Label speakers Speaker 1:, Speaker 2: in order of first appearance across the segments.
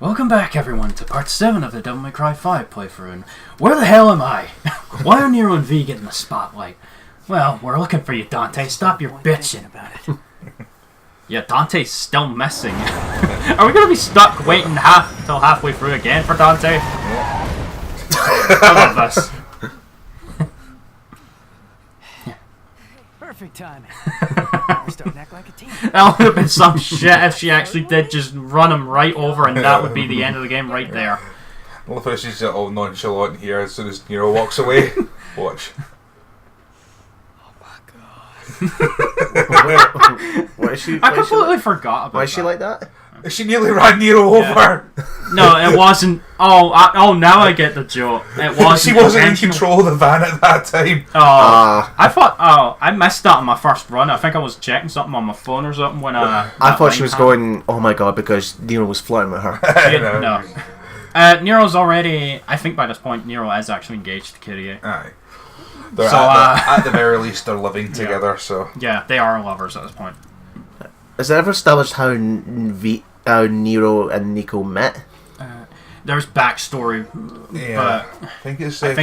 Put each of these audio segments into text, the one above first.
Speaker 1: Welcome back, everyone, to part 7 of the Devil May Cry 5 playthrough. And where the hell am I? Why are Nero and V getting the spotlight? Well, we're looking for you, Dante. Stop your bitching about it. Yeah, Dante's still missing. Are we gonna be stuck waiting till halfway through again for Dante? I love this.
Speaker 2: Perfect timing. We're starting to act like a team.
Speaker 1: That would have been some shit if she actually did just run him right over, and that would be the end of the game right there.
Speaker 3: Well, if she's all nonchalant here as soon as Nero walks away. Watch.
Speaker 4: What is she?
Speaker 1: I completely forgot about
Speaker 4: Why is she
Speaker 1: that.
Speaker 4: like that?
Speaker 3: She nearly ran Nero over.
Speaker 1: No, it wasn't. Oh, now I get the joke. It wasn't.
Speaker 3: She wasn't in
Speaker 1: intentional.
Speaker 3: control of the van at that time.
Speaker 1: I thought. I missed that on my first run. I think I was checking something on my phone or something when
Speaker 4: I
Speaker 1: that
Speaker 4: thought she
Speaker 1: line
Speaker 4: was
Speaker 1: happened.
Speaker 4: going, oh my god, because Nero was flirting with her.
Speaker 1: No. Nero's already. I think by this point, Nero is actually engaged to Kyrie.
Speaker 3: Aye. They're
Speaker 1: So,
Speaker 3: at the very least, they're living together, so...
Speaker 1: Yeah, they are lovers at this point.
Speaker 4: Is it ever established how Nero and Nico met?
Speaker 1: There's backstory,
Speaker 3: Yeah,
Speaker 1: but
Speaker 3: I
Speaker 1: think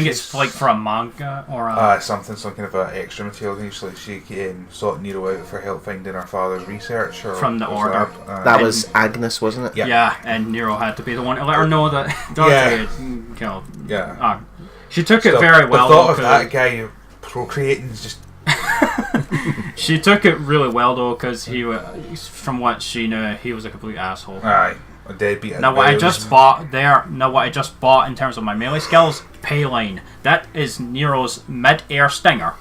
Speaker 1: it's like for a manga or a...
Speaker 3: some kind of extra material. I think she sought Nero out for help finding her father's research. Or
Speaker 1: From the
Speaker 3: was
Speaker 1: Order.
Speaker 4: That was Agnes, wasn't it?
Speaker 3: Yeah.
Speaker 1: Yeah, and Nero had to be the one to let her know that Dante had killed.
Speaker 3: Yeah.
Speaker 1: She took it
Speaker 3: So,
Speaker 1: very well.
Speaker 3: The thought
Speaker 1: though,
Speaker 3: of that guy procreating is just...
Speaker 1: She took it really well though, because from what she knew, he was a complete asshole.
Speaker 3: Aye. A deadbeat.
Speaker 1: Now what I just bought in terms of my melee skills, Payline. That is Nero's mid-air stinger.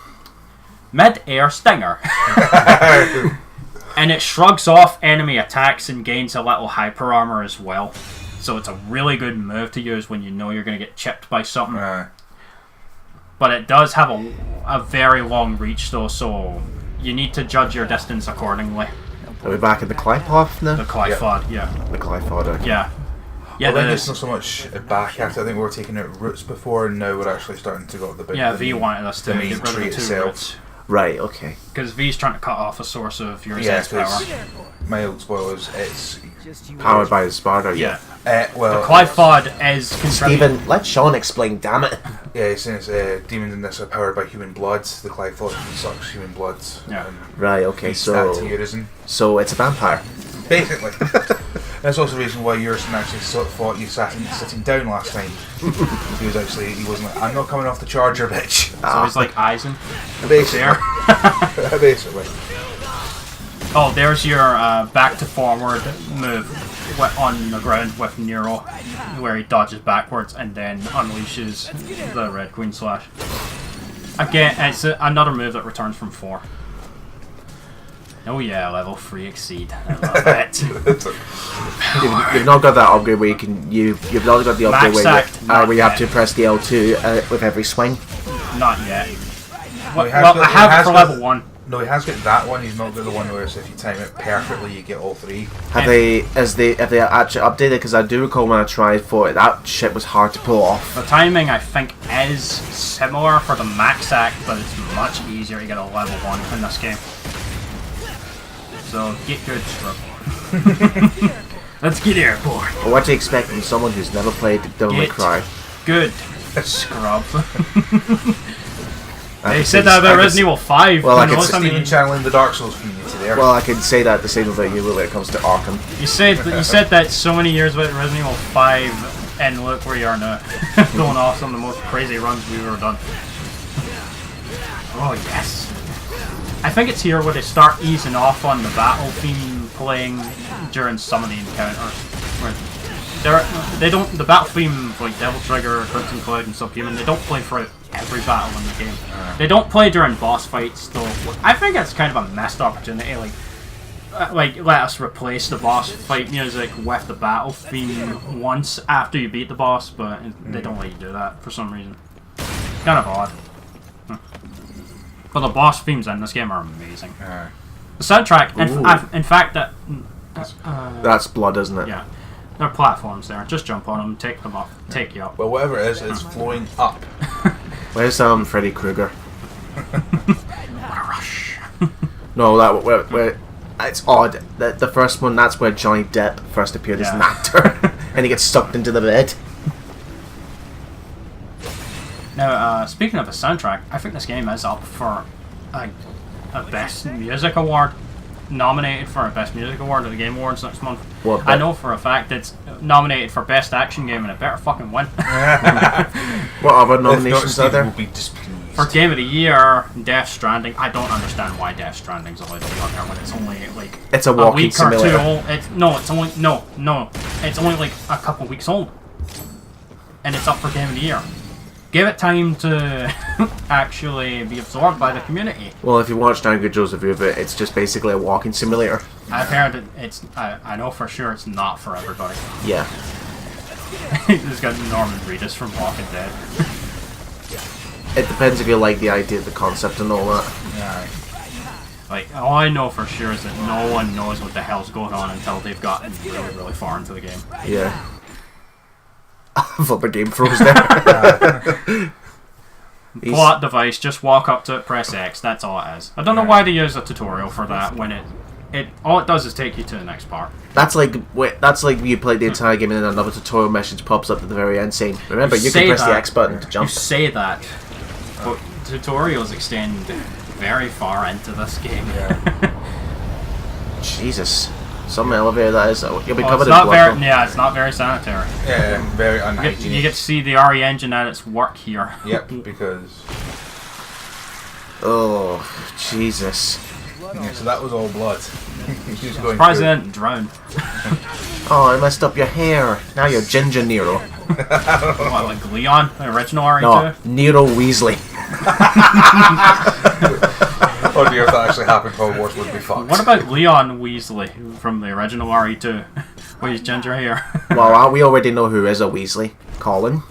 Speaker 1: Mid-air stinger. And it shrugs off enemy attacks and gains a little hyper armor as well. So it's a really good move to use when you know you're going to get chipped by something.
Speaker 3: Aye.
Speaker 1: But it does have a very long reach though, so you need to judge your distance accordingly.
Speaker 4: Are we back at the Clypoth now?
Speaker 1: The Clyfod, yeah.
Speaker 4: The Clypoth, okay.
Speaker 1: Yeah. Yeah,
Speaker 3: I think it's not so much back after. I think we were taking out roots before, and now we're actually starting to go up the big.
Speaker 1: yeah,
Speaker 3: the
Speaker 1: V
Speaker 3: main-
Speaker 1: wanted us to
Speaker 3: the main
Speaker 1: get rid of
Speaker 3: tree
Speaker 1: the two
Speaker 3: itself.
Speaker 1: roots.
Speaker 4: Right, okay.
Speaker 1: Because V's trying to cut off a source of your
Speaker 3: Yeah,
Speaker 1: sense power.
Speaker 3: my old spoil is it's
Speaker 4: Powered by the Sparta,
Speaker 1: Yeah.
Speaker 3: well.
Speaker 1: The Clyfod is contributing.
Speaker 4: Steven, let Sean explain, damn it.
Speaker 3: Yeah, it's saying it's demons in this are powered by human blood. The Clyfod sucks human blood.
Speaker 1: Yeah.
Speaker 3: And
Speaker 4: Right, okay,
Speaker 3: feeds that to
Speaker 4: so
Speaker 3: Urizen.
Speaker 4: so it's a vampire.
Speaker 3: Basically. That's also the reason why Urizen actually thought you sitting down last time. He wasn't like, I'm not coming off the charger, bitch.
Speaker 1: So he's like Eisen.
Speaker 3: Basically.
Speaker 1: There.
Speaker 3: Basically.
Speaker 1: Oh, there's your back to forward move on the ground with Nero, where he dodges backwards and then unleashes the Red Queen Slash. Again, it's another move that returns from 4. Oh yeah, level 3 exceed. I love it.
Speaker 4: You've not got that upgrade where you've not got the upgrade
Speaker 1: Max
Speaker 4: where
Speaker 1: act, not
Speaker 4: you have
Speaker 1: yet.
Speaker 4: to press the L2 with every swing.
Speaker 1: Not yet.
Speaker 3: No, he has
Speaker 1: Well,
Speaker 3: got-
Speaker 1: I
Speaker 3: he
Speaker 1: have
Speaker 3: has
Speaker 1: it for
Speaker 3: got-
Speaker 1: level 1.
Speaker 3: No, he has got that one. He's not got the one where if you time it perfectly, you get all 3.
Speaker 4: Have they actually updated? Because I do recall when I tried for it, that shit was hard to pull off.
Speaker 1: The timing, I think, is similar for the max act, but it's much easier to get a level 1 in this game. So, get good, scrub. Let's get airborne.
Speaker 4: But what do you expect from someone who's never played Devil May
Speaker 1: Get
Speaker 4: Cry?
Speaker 1: Good, scrub. They said that about Resident Evil 5.
Speaker 4: Well, I
Speaker 1: you
Speaker 4: could
Speaker 1: know,
Speaker 4: see
Speaker 1: I mean,
Speaker 3: Steven channeling the Dark Souls community there.
Speaker 4: Well, I can say that the same about you when it comes to Arkham.
Speaker 1: you said that so many years about Resident Evil 5, and look where you are now. Going off some of the most crazy runs we've ever done. Oh, yes. I think it's here where they start easing off on the battle theme playing during some of the encounters. Where the battle theme like Devil Trigger, Crimson Cloud, and Subhuman, they don't play for every battle in the game. They don't play during boss fights, though. I think it's kind of a missed opportunity. Like let us replace the boss fight music with the battle theme once after you beat the boss, but they don't let you do that for some reason. Kind of odd. But the boss themes in this game are amazing. The soundtrack, in fact,
Speaker 4: That's blood, isn't it?
Speaker 1: yeah, there are platforms there. Just jump on them, take them up, take you up.
Speaker 3: Well, whatever it is, it's flowing up.
Speaker 4: Where's Freddy Krueger?
Speaker 1: What a rush!
Speaker 4: No, where it's odd. The first one, that's where Johnny Depp first appeared as an
Speaker 1: Yeah.
Speaker 4: actor and he gets sucked into the bed.
Speaker 1: Now, speaking of the soundtrack, I think this game is up for a Best Music Award. Nominated for a Best Music Award at the Game Awards next month.
Speaker 4: What,
Speaker 1: I know for a fact it's nominated for Best Action Game, and it better fucking win.
Speaker 4: What other
Speaker 3: If not,
Speaker 4: nominations are
Speaker 3: Steve
Speaker 4: there?
Speaker 3: will be displeased.
Speaker 1: For Game of the Year, Death Stranding. I don't understand why Death Stranding's allowed to be on there when it's only like
Speaker 4: It's a
Speaker 1: a
Speaker 4: walking
Speaker 1: week or two
Speaker 4: simulator.
Speaker 1: old. It's only like a couple weeks old, and it's up for Game of the Year. Give it time to actually be absorbed by the community.
Speaker 4: Well, if you watch Angry Joe's review of it, it's just basically a walking simulator.
Speaker 1: I've heard it's. I know for sure it's not for everybody.
Speaker 4: Yeah.
Speaker 1: It's got Norman Reedus from Walking Dead.
Speaker 4: It depends if you like the idea, the concept, and all that.
Speaker 3: Yeah.
Speaker 1: Like, all I know for sure is that no one knows what the hell's going on until they've gotten really, really far into the game.
Speaker 4: Yeah. I thought the game froze there. He's-
Speaker 1: Plot device, just walk up to it, press X, that's all it is. I don't know why they use a tutorial for that when it all it does is take you to the next part.
Speaker 4: That's like you play the entire game and then another tutorial message pops up at the very end saying, "Remember, you
Speaker 1: say
Speaker 4: can press the
Speaker 1: that.
Speaker 4: X button to
Speaker 1: You
Speaker 4: jump."
Speaker 1: say that, but tutorials extend very far into this game.
Speaker 4: Jesus, some elevator that is. You'll be
Speaker 1: Well,
Speaker 4: covered
Speaker 1: it's
Speaker 4: in
Speaker 1: not
Speaker 4: blood.
Speaker 1: very, yeah, it's not very sanitary.
Speaker 3: Yeah, very
Speaker 1: You
Speaker 3: unhygienic.
Speaker 1: get to see the RE engine at its work here.
Speaker 3: Yep, because
Speaker 4: Oh, Jesus.
Speaker 3: yeah, so that was all blood. He was going
Speaker 1: Surprised
Speaker 3: through.
Speaker 1: they didn't drown.
Speaker 4: Oh, I messed up your hair. Now you're Ginger Nero.
Speaker 1: What, like Leon, the original RE2?
Speaker 4: No, Nero Weasley.
Speaker 3: Oh dear, if that actually happened, Hogwarts would be fucked.
Speaker 1: What about Leon Weasley from the original RE2? With his ginger hair.
Speaker 4: Well, we already know who is a Weasley. Colin.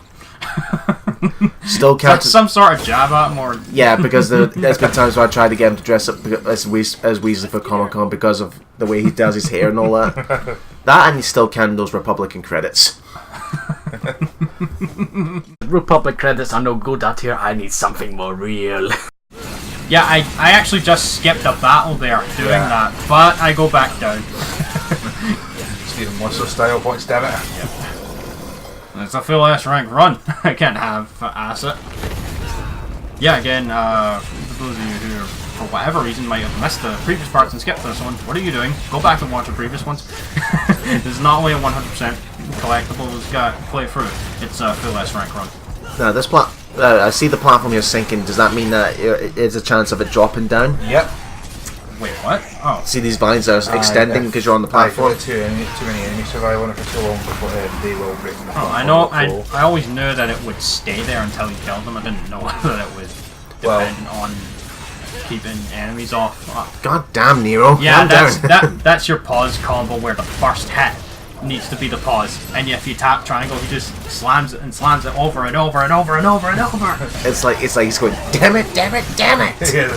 Speaker 4: Still
Speaker 1: Is that
Speaker 4: counts.
Speaker 1: some sort of jab at him, or
Speaker 4: Yeah, because there's been times where I tried to get him to dress up as Weasley for Comic Con because of the way he does his hair and all that. That and he still can those Republican credits.
Speaker 2: Republic credits are no good out here. I need something more real.
Speaker 1: yeah, I actually just skipped a battle there doing that, but I go back down.
Speaker 3: Stephen Musser style points, damn it.
Speaker 1: It's a full S rank run. I can't have asset. Yeah, again, for those of you who, for whatever reason, might have missed the previous parts and skipped this one, what are you doing? Go back and watch the previous ones. There's not only a 100% collectible that's got to play through. It's a full S rank run.
Speaker 4: Now, this I see the platform you're sinking. Does that mean that there's a chance of it dropping down?
Speaker 3: Yep.
Speaker 1: Wait, what? Oh.
Speaker 4: See these vines are extending because you're on the platform?
Speaker 3: Too many enemies survive on it for too long before they will break the
Speaker 1: Oh, I know. I always knew that it would stay there until you killed them. I didn't know that it was dependent on keeping enemies off.
Speaker 4: God damn, Nero.
Speaker 1: Yeah,
Speaker 4: Calm down.
Speaker 1: that's your pause combo where the first hit needs to be the pause, and if you tap triangle, he just slams it over and over and over and over and over.
Speaker 4: It's like he's going, damn it, damn it, damn it.
Speaker 3: Yeah,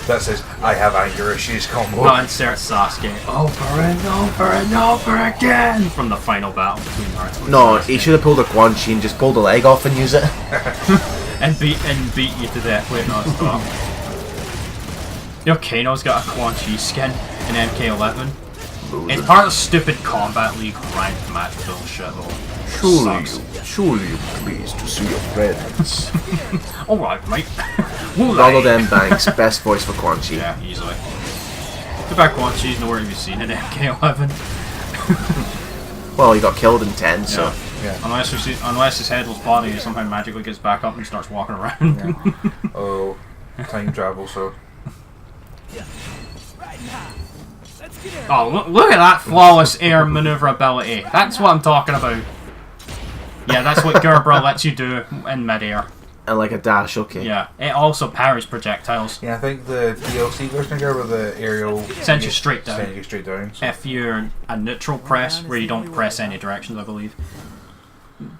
Speaker 3: that says, I have anger issues combo.
Speaker 1: Well, insert Sasuke over and over and over again from the final battle between Naruto and
Speaker 4: No,
Speaker 1: Sasuke.
Speaker 4: he should have pulled a Quan Chi and just pulled a leg off and use it.
Speaker 1: and beat you to death. Wait, no, stop. You know, Kano's got a Quan Chi skin in MK11. It's part of the stupid Combat League ranked match bullshit though.
Speaker 4: Surely you're pleased to see your friends.
Speaker 1: Alright, mate.
Speaker 4: Ronald M. Banks, best voice for Quan Chi.
Speaker 1: Yeah, easily. Too bad Quan Chi's nowhere to be seen in MK11.
Speaker 4: Well, he got killed in 10, so...
Speaker 3: Yeah.
Speaker 1: Unless his headless body somehow magically gets back up and starts walking around.
Speaker 3: Oh, time travel, so.
Speaker 1: Oh, look at that flawless air maneuverability. That's what I'm talking about. Yeah, that's what Gerbera lets you do in midair.
Speaker 4: And like a dash, okay.
Speaker 1: Yeah, it also parries projectiles.
Speaker 3: Yeah, I think the DLC version here with the aerial
Speaker 1: Sends you straight down.
Speaker 3: Sends you straight down. So.
Speaker 1: If you're a neutral press, where you don't press any directions, I believe.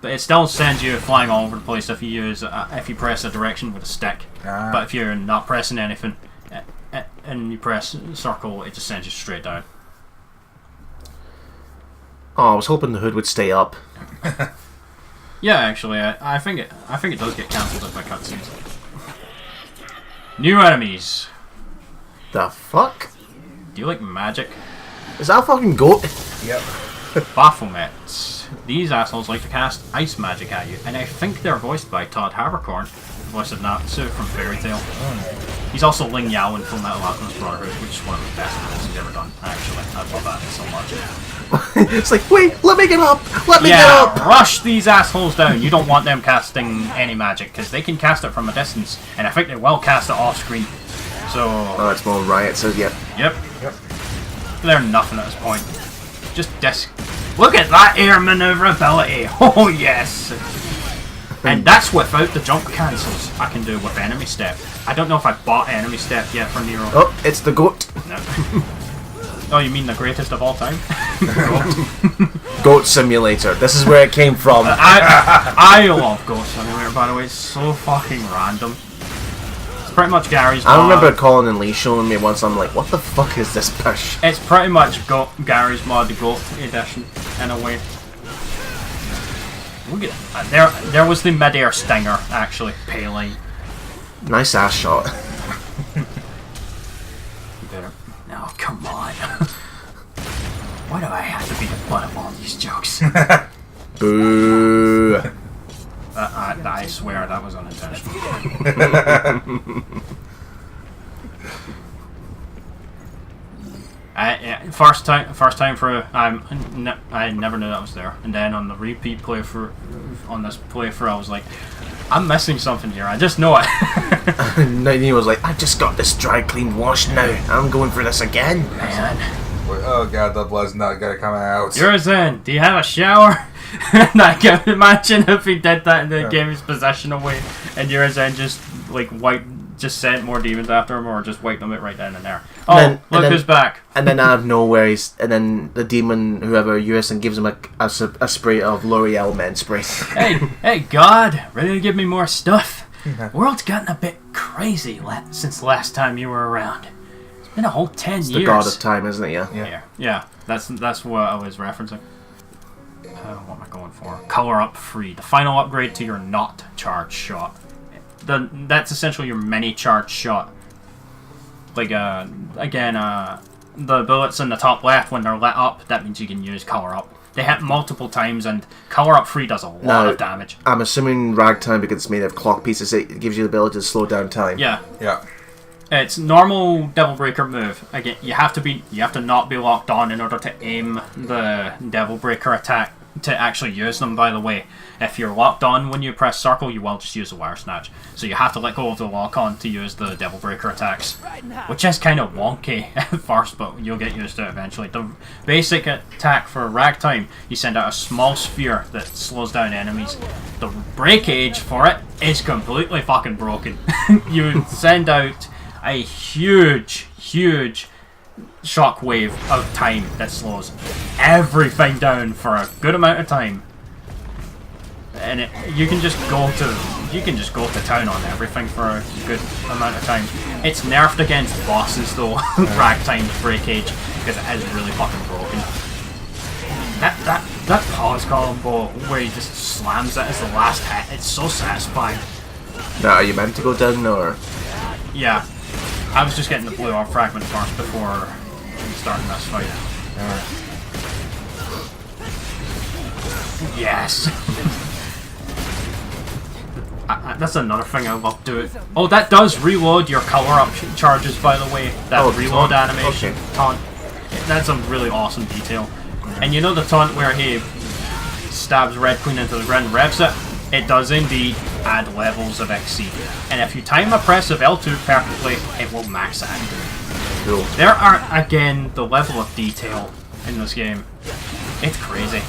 Speaker 1: But it still sends you flying all over the place if you press a direction with a stick.
Speaker 3: Ah.
Speaker 1: But if you're not pressing anything, and you press circle, it just sends you straight down.
Speaker 4: Oh, I was hoping the hood would stay up.
Speaker 1: Yeah, actually, I think it does get cancelled by cutscenes. New enemies.
Speaker 4: The fuck?
Speaker 1: Do you like magic?
Speaker 4: Is that a fucking goat?
Speaker 3: Yep.
Speaker 1: Baphomet. these assholes like to cast ice magic at you, and I think they're voiced by Todd Haberkorn, the voice of Natsu from Fairy Tail. He's also Ling Yao in Full Metal Alchemist Brotherhood, which is one of the best roles he's ever done, actually. I love that so much.
Speaker 4: It's like, wait, let me get up! Let me get
Speaker 1: Yeah,
Speaker 4: up!
Speaker 1: rush these assholes down. You don't want them casting any magic, because they can cast it from a distance, and I think they will cast it off screen. So,
Speaker 4: Oh, it's more Riot says, yep.
Speaker 1: yep. They're nothing at this point. Just look at that air maneuverability. Oh yes. And that's without the jump cancels I can do with enemy step. I don't know if I bought enemy step yet for Nero.
Speaker 4: Oh, it's the goat.
Speaker 1: No. Oh, you mean the greatest of all time?
Speaker 4: Goat Simulator. This is where it came from.
Speaker 1: I love Goat Simulator, by the way. It's so fucking random. It's pretty much Gary's mod.
Speaker 4: I remember Colin and Lee showing me once, I'm like, what the fuck is this push?
Speaker 1: It's pretty much Gary's mod, the Goat edition, in a way. Look at there was the mid-air stinger, actually. Pele.
Speaker 4: Nice ass shot.
Speaker 1: No, come on. Why do I have to be the butt of all these jokes?
Speaker 4: Boo.
Speaker 1: I swear that was unintentional. First time for I never knew that was there, and then on the repeat playthrough, on this playthrough, I was like, I'm missing something here. I just know it.
Speaker 4: And he was like, I just got this dry clean wash now. I'm going for this again.
Speaker 1: Man,
Speaker 3: Oh god, the blood's not gonna come out.
Speaker 1: yours in. Do you have a shower? And I can imagine if he did that and then gave his possession away, and yours in just like just sent more demons after him, or just wiped them right then and there. Oh, look who's back.
Speaker 4: And then out of nowhere, and then the demon, whoever Urison, gives him a spray of L'Oreal men spray.
Speaker 1: Hey, God, ready to give me more stuff? World's gotten a bit crazy since the last time you were around. It's been a whole 10 years.
Speaker 4: The god of time, isn't it? Yeah.
Speaker 1: Yeah. That's what I was referencing. What am I going for? Color Up Free, the final upgrade to your not charged shot. That's essentially your mini charged shot. Like again, the bullets in the top left, when they're lit up, that means you can use Color Up. They hit multiple times, and Color Up Free does a lot of damage.
Speaker 4: I'm assuming Ragtime, because it's made of clock pieces, it gives you the ability to slow down time.
Speaker 1: Yeah.
Speaker 3: Yeah.
Speaker 1: It's normal Devil Breaker move. Again, you have to not be locked on in order to aim the Devil Breaker attack to actually use them, by the way. If you're locked on when you press circle, you will just use the Wire Snatch. So you have to let go of the lock on to use the Devil Breaker attacks, which is kind of wonky at first, but you'll get used to it eventually. The basic attack for Ragtime, you send out a small sphere that slows down enemies. The breakage for it is completely fucking broken. You send out a huge shockwave of time that slows everything down for a good amount of time, and you can just go to town on everything for a good amount of time. It's nerfed against bosses though, Ragtime's breakage, because it is really fucking broken. That pause combo where he just slams it as the last hit, it's so satisfying.
Speaker 4: Now, are you meant to go down, or?
Speaker 1: Yeah, I was just getting the blue orb fragment first before starting this fight. Yes! That's another thing I love doing. Oh, that does reload your color up charges, by the way. That reload animation.
Speaker 4: Okay.
Speaker 1: Taunt. That's a really awesome detail. And you know the taunt where he stabs Red Queen into the ground and revs it? It does indeed add levels of XC. And if you time a press of L2 perfectly, it will max that.
Speaker 4: Cool.
Speaker 1: There are, again, the level of detail in this game. It's crazy.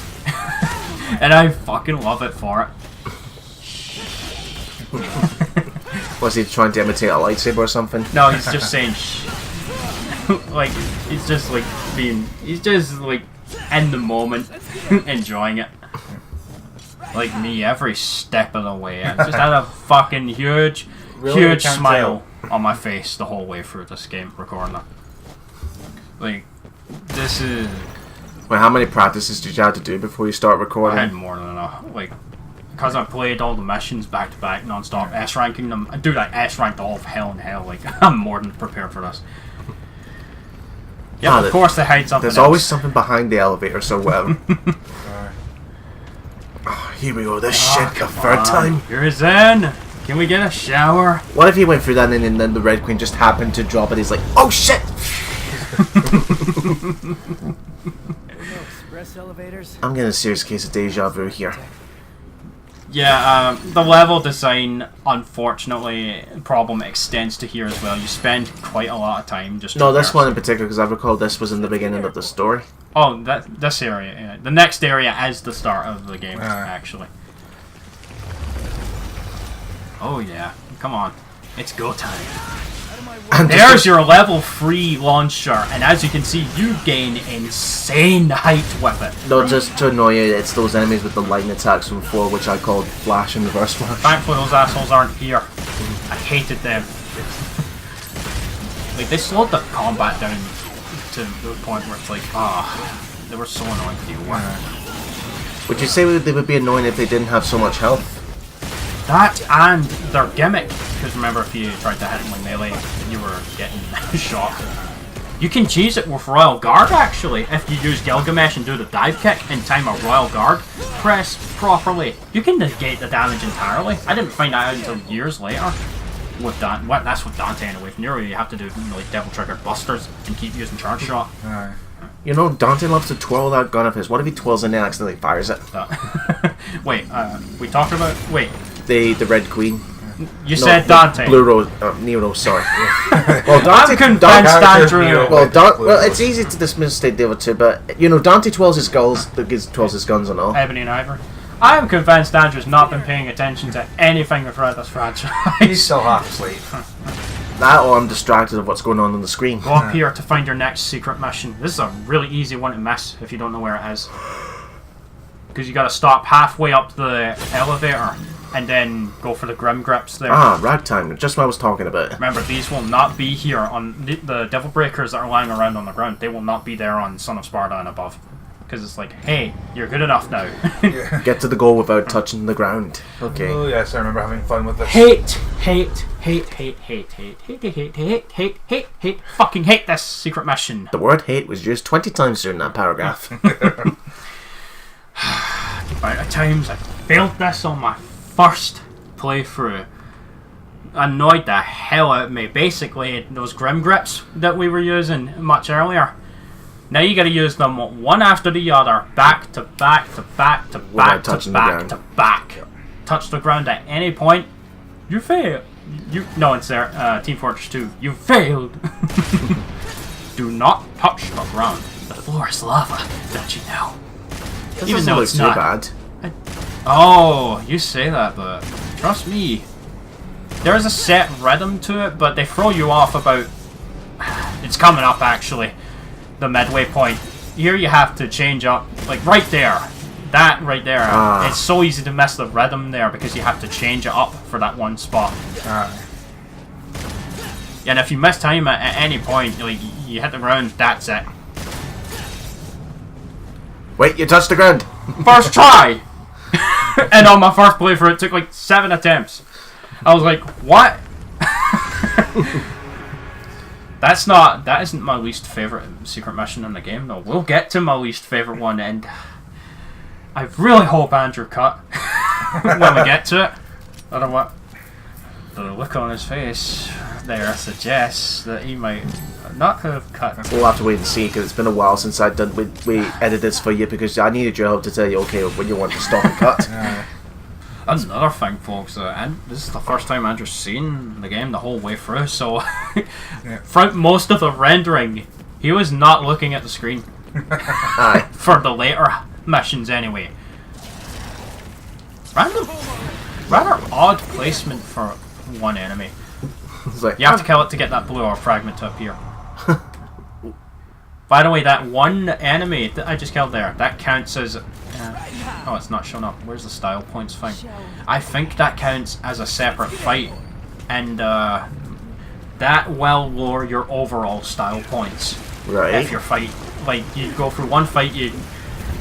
Speaker 1: And I fucking love it for it.
Speaker 4: Was he trying to imitate a lightsaber or something?
Speaker 1: No, he's just saying shh. Like, he's just like in the moment, enjoying it. Like me, every step of the way. I just had a fucking huge smile on my face the whole way through this game, recording it. Like, this is...
Speaker 4: Well, how many practices did you have to do before you start recording?
Speaker 1: I had more than enough. Like, because I played all the missions back to back, non-stop, S-ranking them. Dude, I S-ranked all of Hell in Hell. Like, I'm more than prepared for this. Yeah, of course they hide something
Speaker 4: There's
Speaker 1: else.
Speaker 4: always something behind the elevator, so well. Oh, here we go. This shit the third time.
Speaker 1: You're Zen. Can we get a shower?
Speaker 4: What if he went through that and then the Red Queen just happened to drop it? He's like, oh shit!
Speaker 5: Express elevators.
Speaker 4: I'm getting a serious case of deja vu here.
Speaker 1: Yeah, the level design, unfortunately, problem extends to here as well. You spend quite a lot of time just.
Speaker 4: No, this one in particular, because I recall this was in the beginning of the story.
Speaker 1: Oh, this area. Yeah. The next area is the start of the game, actually. Oh yeah, come on, it's go time.
Speaker 4: And
Speaker 1: There's your level 3 launcher, and as you can see, you gain insane height with it.
Speaker 4: No, just to annoy you, it's those enemies with the lightning attacks from before, which I called Flash and Reverse Flash.
Speaker 1: Thankfully, those assholes aren't here. I hated them. Like, they slowed the combat down to the point where it's like, they were so annoying to deal with.
Speaker 4: Would you say they would be annoying if they didn't have so much health?
Speaker 1: That and their gimmick, because remember, if you tried to hit them with melee, you were getting shot. You can cheese it with Royal Guard, actually. If you use Gilgamesh and do the dive kick and time a Royal Guard press properly, you can negate the damage entirely. I didn't find that out until years later. With that's with Dante anyway. From Nero, you have to do like Devil Triggered Busters and keep using Charge Shot.
Speaker 4: You know, Dante loves to twirl that gun of his. What if he twirls it and then accidentally fires it?
Speaker 1: Wait, we talked about... Wait.
Speaker 4: The Red Queen.
Speaker 1: You said Dante.
Speaker 4: Blue Rose. Nero, sorry. Well, Dante...
Speaker 1: I'm convinced Andrew...
Speaker 4: Well, it's easy to dismiss the other two, but, you know, Dante twirls his twirls his guns and all.
Speaker 1: Ebony and Ivory. I am convinced Andrew's not been paying attention to anything throughout this franchise.
Speaker 3: He's still half asleep.
Speaker 4: That or I'm distracted of what's going on the screen.
Speaker 1: Go up here to find your next secret mission. This is a really easy one to miss if you don't know where it is. Because you gotta stop halfway up the elevator and then go for the Grim Grips there.
Speaker 4: Ah, ragtime. Just what I was talking about.
Speaker 1: Remember, these will not be here on the Devil Breakers that are lying around on the ground. They will not be there on Son of Sparta and above. Because it's like, hey, you're good enough now.
Speaker 4: Get to the goal without touching the ground. Okay.
Speaker 3: Oh yes, I remember having fun with this.
Speaker 1: Hate, fucking hate this secret mission.
Speaker 4: The word hate was used 20 times during that paragraph.
Speaker 1: The amount of times I failed this on my first playthrough annoyed the hell out of me. Basically, those Grim Grips that we were using much earlier, now you gotta use them one after the other, back to back to back to back to back to back. Touch the ground at any point, you fail. No, it's there. Team Fortress 2. You failed. Do not touch the ground. The floor is lava. Don't you know? Even though it's not
Speaker 4: bad.
Speaker 1: Oh, you say that, but trust me, there is a set rhythm to it, but they throw you off about. It's coming up actually. The midway point. Here you have to change up, like right there. That right there. It's so easy to mess the rhythm there because you have to change it up for that one spot. And if you miss time at any point, like you hit the ground, that's it.
Speaker 4: Wait, you touched the ground.
Speaker 1: First try! And on my first playthrough, it took like 7 attempts. I was like, what? That isn't my least favourite secret mission in the game, though. We'll get to my least favourite one, and I really hope Andrew cut when we get to it. I don't know what the look on his face there suggests that he might not have cut.
Speaker 4: We'll have to wait and see, because it's been a while since we edited this for you, because I needed your help to tell you, okay, when you want to stop and cut.
Speaker 1: That's another thing, folks. And this is the first time Andrew's seen the game the whole way through, so throughout most of the rendering, he was not looking at the screen.
Speaker 4: Aye.
Speaker 1: For the later missions, anyway. Rather odd placement for one enemy.
Speaker 4: It's like,
Speaker 1: You have to kill it to get that blue or fragment to appear. By the way, that one enemy that I just killed there, that counts as... oh, it's not showing up. Where's the style points thing? I think that counts as a separate fight. And that will lower your overall style points.
Speaker 4: Right.
Speaker 1: If your fight... Like, you go through one fight, you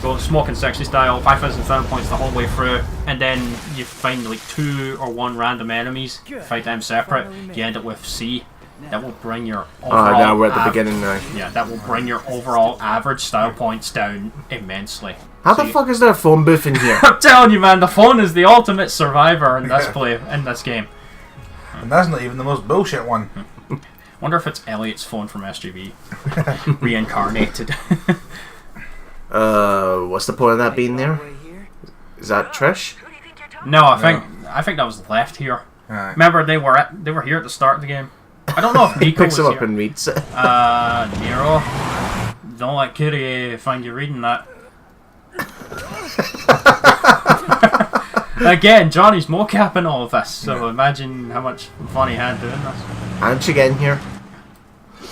Speaker 1: go smoke and sexy style, 5,000 points the whole way through, and then you find like 2 or 1 random enemies, fight them separate, you end up with C. That will bring your overall...
Speaker 4: now we're at the beginning now.
Speaker 1: Yeah, that will bring your overall average style points down immensely.
Speaker 4: How the fuck is there a phone booth in here?
Speaker 1: I'm telling you, man, the phone is the ultimate survivor in this game.
Speaker 3: And that's not even the most bullshit one.
Speaker 1: Wonder if it's Elliot's phone from SGV reincarnated.
Speaker 4: What's the point of that being there? Is that Trish?
Speaker 1: No, I think that was left here.
Speaker 3: Right.
Speaker 1: Remember, they were here at the start of the game. I don't know if Nico
Speaker 4: Picks
Speaker 1: was
Speaker 4: him up
Speaker 1: here.
Speaker 4: and reads it.
Speaker 1: Nero, don't let Kitty find you reading that. Again, Johnny's mocapping all of this, so imagine how much fun he had doing this.
Speaker 4: Aren't you getting here?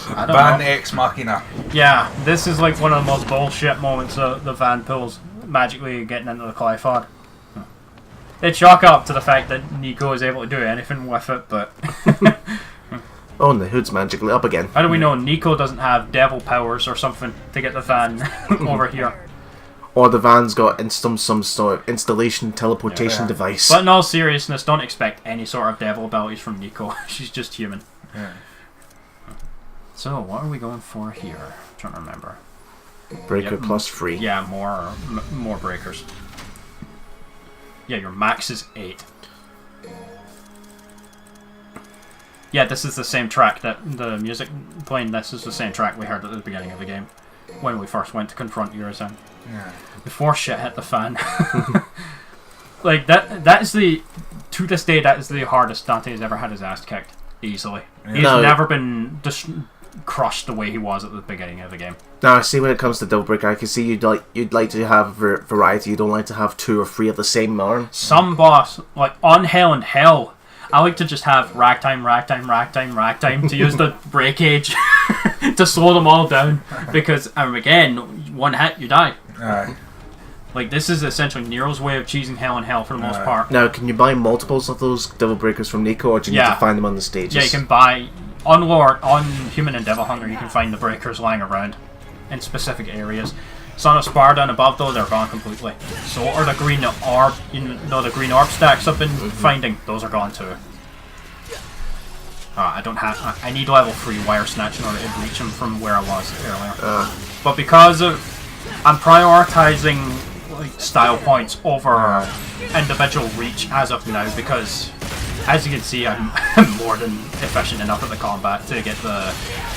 Speaker 1: I don't
Speaker 3: Van
Speaker 1: know.
Speaker 3: Ex Machina.
Speaker 1: Yeah, this is like one of the most bullshit moments the van pulls, magically getting into the Clyfod. They chalk up to the fact that Nico is able to do anything with it, but
Speaker 4: Oh, and the hood's magically up again.
Speaker 1: how do we know Nico doesn't have devil powers or something to get the van over here?
Speaker 4: Or the van's got some sort of installation teleportation
Speaker 3: Yeah.
Speaker 4: device.
Speaker 1: But in all seriousness, don't expect any sort of devil abilities from Nico. She's just human.
Speaker 3: Yeah.
Speaker 1: So, what are we going for here? I'm trying to remember.
Speaker 4: Breaker
Speaker 1: Yep.
Speaker 4: plus 3.
Speaker 1: Yeah, more breakers. Yeah, your max is 8. Yeah, this is the same track that the music playing. This is the same track we heard at the beginning of the game when we first went to confront Urizen.
Speaker 3: Yeah.
Speaker 1: Before shit hit the fan. Like that is to this day that is the hardest Dante has ever had his ass kicked easily. He's
Speaker 4: No.
Speaker 1: never been crushed the way he was at the beginning of the game.
Speaker 4: Now, I see when it comes to Devil Breaker, I can see you'd like to have variety. You don't like to have 2 or 3 of the same arm.
Speaker 1: Some boss, like on Hell and Hell, I like to just have ragtime to use the breakage to slow them all down, because again, one hit you die.
Speaker 3: Aye.
Speaker 1: Like this is essentially Nero's way of cheesing Hell and Hell for the most part.
Speaker 4: Now, can you buy multiples of those Devil Breakers from Nico, or do you need
Speaker 1: Yeah.
Speaker 4: to find them on the stages?
Speaker 1: Yeah, you can buy on Human and Devil Hunter. You can find the breakers lying around in specific areas. Son of Sparda and above, though, they're gone completely. So are the green orb. You know the green orb stacks I've been finding. Those are gone too. I don't have. I need level 3 wire snatch in order to reach them from where I was earlier. But because of, I'm prioritizing like style points over individual reach as of now, because as you can see, I'm more than efficient enough at the combat to get the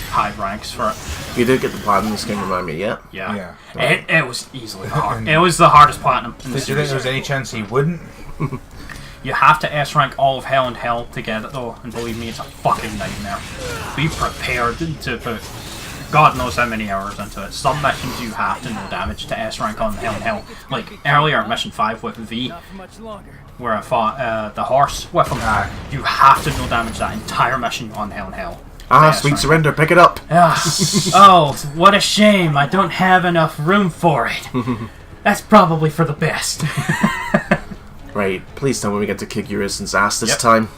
Speaker 1: high ranks for it.
Speaker 4: You did get the platinum skin, remind me, yeah?
Speaker 1: Yeah.
Speaker 3: Yeah.
Speaker 1: It was easily hard. It was the hardest platinum in the
Speaker 3: Did you think
Speaker 1: series.
Speaker 3: there was any chance he wouldn't?
Speaker 1: You have to S rank all of Hell and Hell to get it though, and believe me, it's a fucking nightmare. Be prepared to put God knows how many hours into it. Some missions you have to know damage to S rank on Hell and Hell. Like earlier, mission 5 with V, where I fought the horse with him.
Speaker 3: Aye.
Speaker 1: You have to know damage that entire mission on Hell and Hell.
Speaker 4: Sweet surrender, pick it up!
Speaker 1: Oh, what a shame, I don't have enough room for it. That's probably for the best.
Speaker 4: Right, please tell me we get to kick Urizen's ass this
Speaker 1: Yep.
Speaker 4: time.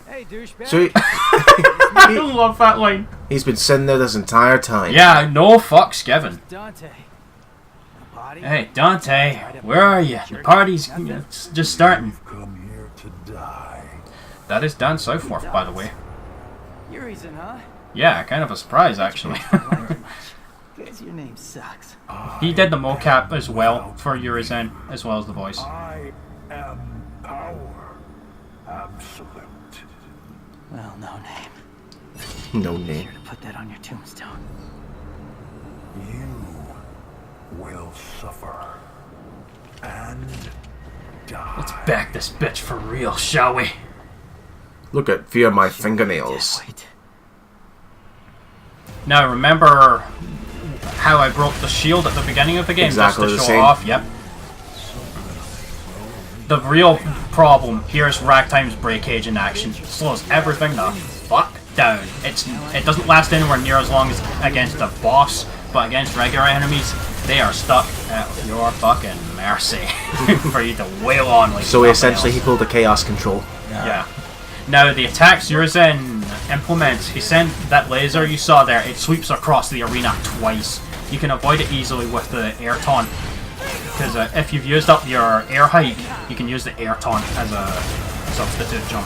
Speaker 5: Hey, douchebag.
Speaker 4: So
Speaker 1: I love that line.
Speaker 4: he's been sitting there this entire time.
Speaker 1: Yeah, no fucks given.
Speaker 5: Dante. A body?
Speaker 1: Hey, Dante, where are you? The party's just starting.
Speaker 6: Come here to die.
Speaker 1: That is Dan Southworth, by the way.
Speaker 5: Urizen, huh?
Speaker 1: Yeah, kind of a surprise, actually.
Speaker 5: Guess your name sucks.
Speaker 1: He did the mocap as well for Urizen, as well as the voice.
Speaker 6: I am power. Absolute.
Speaker 5: Well, no name.
Speaker 4: No name.
Speaker 5: Sure to put that on your tombstone.
Speaker 6: You will suffer. And die.
Speaker 1: Let's back this bitch for real, shall we?
Speaker 4: Look at fear my fingernails.
Speaker 5: Wait.
Speaker 1: Now, remember how I broke the shield at the beginning of the game
Speaker 4: Exactly
Speaker 1: just
Speaker 4: the
Speaker 1: to show
Speaker 4: same.
Speaker 1: off? Yep. The real problem here is Ragtime's breakage in action. Slows everything the fuck down. It doesn't last anywhere near as long as against a boss, but against regular enemies, they are stuck at your fucking mercy for you to wail on like
Speaker 4: So
Speaker 1: nothing
Speaker 4: essentially
Speaker 1: else.
Speaker 4: he pulled a chaos control.
Speaker 1: Yeah. Now the attacks Urizen implements, he sent that laser you saw there, it sweeps across the arena twice. You can avoid it easily with the air taunt, because if you've used up your air hike, you can use the air taunt as a substitute jump.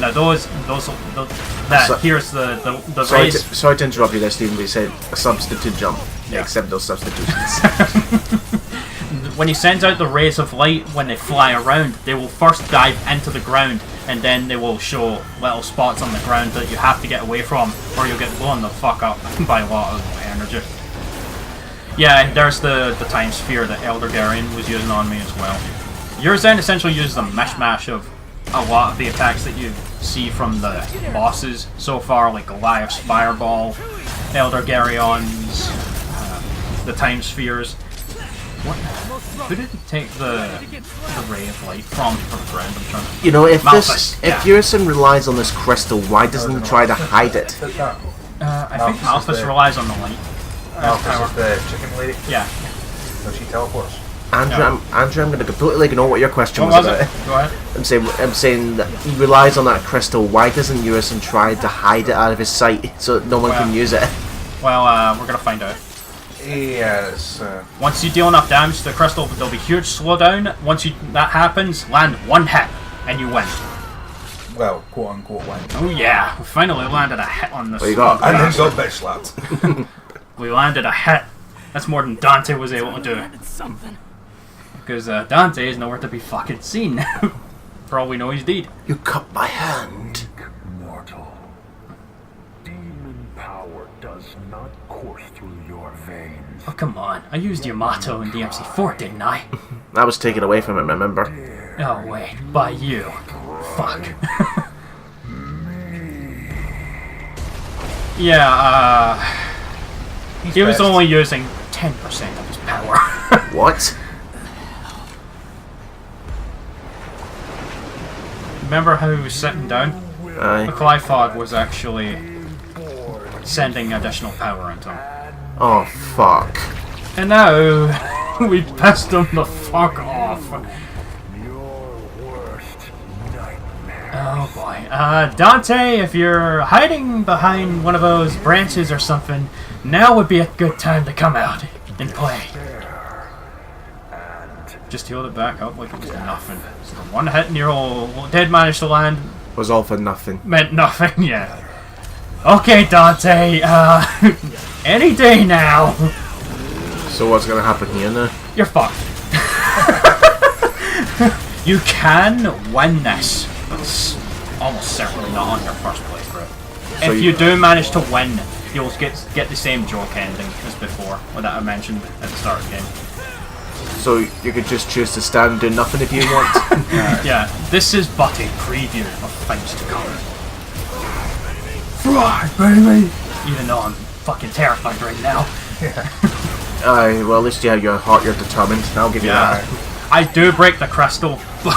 Speaker 1: Now that
Speaker 4: So-
Speaker 1: here's the
Speaker 4: Sorry
Speaker 1: raise.
Speaker 4: sorry to interrupt you there, Stephen, but you said a substitute jump.
Speaker 1: Yeah.
Speaker 4: Accept those substitutions.
Speaker 1: When he sends out the rays of light, when they fly around, they will first dive into the ground, and then they will show little spots on the ground that you have to get away from, or you'll get blown the fuck up by a lot of energy. Yeah, there's the time sphere that Elder Garion was using on me as well. Yours then essentially uses a mishmash of a lot of the attacks that you see from the bosses so far, like Goliath's Fireball, Elder Garion's, the time spheres. What? Who did he take the ray of light from the ground? I'm trying to...
Speaker 4: You know, if
Speaker 1: Malphite, yeah.
Speaker 4: Urizen relies on this crystal, why doesn't he try to hide it?
Speaker 1: I think
Speaker 3: Malphite is
Speaker 1: Malphite
Speaker 3: the-
Speaker 1: relies on the light.
Speaker 3: Malphite is the chicken lady.
Speaker 1: Yeah.
Speaker 3: So she teleports.
Speaker 4: Andrew, I'm going to completely ignore what your question
Speaker 1: What
Speaker 4: was
Speaker 1: was
Speaker 4: about.
Speaker 1: it? Go ahead.
Speaker 4: I'm saying that he relies on that crystal. Why doesn't Urizen try to hide it out of his sight so that no one can
Speaker 1: Well-
Speaker 4: use it?
Speaker 1: Well, we're gonna find out.
Speaker 3: Yeah, it's
Speaker 1: Once you deal enough damage to the crystal, there'll be huge slowdown. Once that happens, land one hit, and you win.
Speaker 3: well, quote unquote win.
Speaker 1: Oh yeah, we finally landed a hit on this.
Speaker 4: What you got?
Speaker 3: And then got bitch slapped.
Speaker 1: We landed a hit. That's more than Dante was able to do.
Speaker 5: It's something.
Speaker 1: Because Dante is nowhere to be fucking seen. For all we know, he's dead.
Speaker 4: You cut my hand.
Speaker 6: Mortal. Demon power does not course through your veins.
Speaker 1: Oh, come on. I used Yamato in DMC4, didn't I?
Speaker 4: That was taken away from him, remember?
Speaker 1: Oh, wait. By you. Fuck. Yeah, he was
Speaker 3: best.
Speaker 1: only using 10% of his power.
Speaker 4: What?
Speaker 1: Remember how he was sitting down?
Speaker 4: Aye.
Speaker 1: Clifod was actually sending additional power into him.
Speaker 4: Oh, fuck.
Speaker 1: And now, we pissed him the fuck off.
Speaker 6: Your worst nightmare.
Speaker 1: Oh boy. Dante, if you're hiding behind one of those branches or something, now would be a good time to come out and play. Just healed it back up like it was nothing. So the one hit Nero did manage to land,
Speaker 4: Was all for nothing.
Speaker 1: meant nothing, yeah. Okay, Dante, any day now.
Speaker 4: So what's gonna happen here now?
Speaker 1: You're fucked. You can win this, but it's almost certainly not on your first playthrough.
Speaker 4: So
Speaker 1: If you do manage to win, you'll get the same joke ending as before, or that I mentioned at the start of the game.
Speaker 4: So you could just choose to stand and do nothing if you want?
Speaker 1: Yeah, this is but a preview of things to come. Fly, baby! Even though I'm fucking terrified right now.
Speaker 4: Aye, well at least you have your heart, you're determined. I'll give you that.
Speaker 1: I do break the crystal, but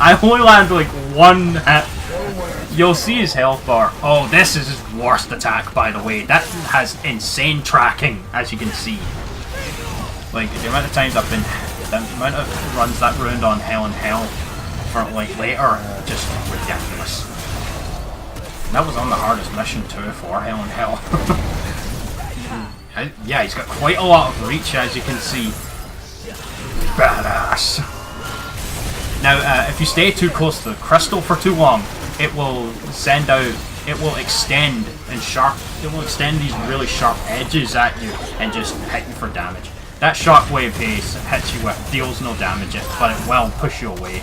Speaker 1: I only land like one hit. You'll see his health bar. Oh, this is his worst attack, by the way. That has insane tracking, as you can see. Like, the amount of times the amount of runs that ruined on Hell in Hell for, like, later, just ridiculous. And that was on the hardest mission, too, for Hell in Hell. Yeah, he's got quite a lot of reach, as you can see. Badass. Now, if you stay too close to the crystal for too long, it will send out, it will extend these really sharp edges at you and just hit you for damage. That shockwave base hits you with, deals no damage, but it will push you away.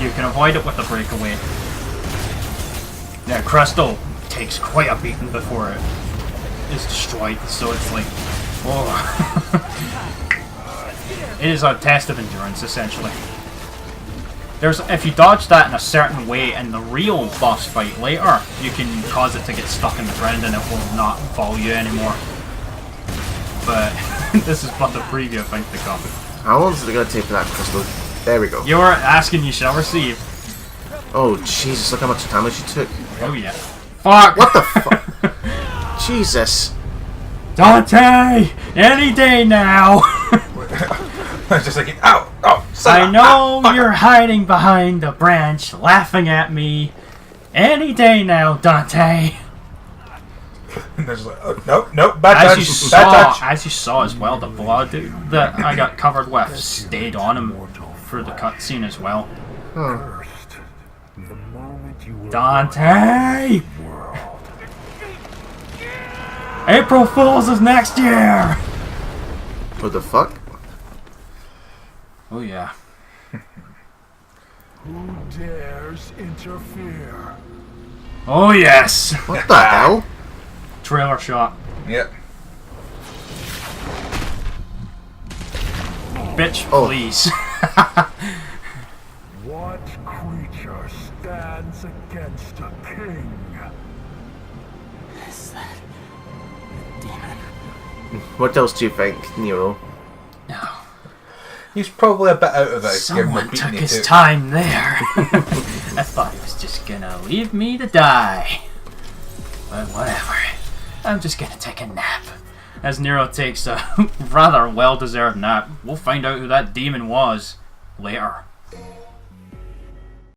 Speaker 1: You can avoid it with a breakaway. Now, crystal takes quite a beating before it is destroyed, so it's like, oh. It is a test of endurance, essentially. If you dodge that in a certain way in the real boss fight later, you can cause it to get stuck in the ground and it will not follow you anymore. But this is but the preview of things to come.
Speaker 4: How long is it going to take for that crystal? There we go.
Speaker 1: You're asking, you shall receive.
Speaker 4: Oh, Jesus, look how much damage you took.
Speaker 1: Oh yeah. Fuck!
Speaker 4: What the fuck? Jesus.
Speaker 1: Dante! Any day now!
Speaker 3: It's just like, ow, oh,
Speaker 1: I know you're hiding behind a branch, laughing at me. Any day now, Dante.
Speaker 3: And there's like, oh, no, bad
Speaker 1: As
Speaker 3: touch,
Speaker 1: you
Speaker 3: bad
Speaker 1: saw,
Speaker 3: touch.
Speaker 1: as you saw as well, the blood that I got covered with stayed on him for the cutscene as well.
Speaker 6: Cursed The moment you were
Speaker 1: Dante!
Speaker 6: world.
Speaker 1: April Fools is next year!
Speaker 4: What the fuck?
Speaker 1: Oh yeah.
Speaker 6: Who dares interfere?
Speaker 1: Oh yes!
Speaker 4: What the hell?
Speaker 1: Trailer shot.
Speaker 3: Yep.
Speaker 1: Bitch,
Speaker 4: Oh.
Speaker 1: please.
Speaker 6: What creature stands against a king?
Speaker 5: Is that a demon?
Speaker 4: What else do you think, Nero?
Speaker 1: No.
Speaker 3: He's probably a bit out of it. given
Speaker 1: Someone
Speaker 3: the beating
Speaker 1: took
Speaker 3: he
Speaker 1: his
Speaker 3: took.
Speaker 1: time there. I thought he was just gonna leave me to die. But whatever. I'm just gonna take a nap. As Nero takes a rather well-deserved nap, we'll find out who that demon was later.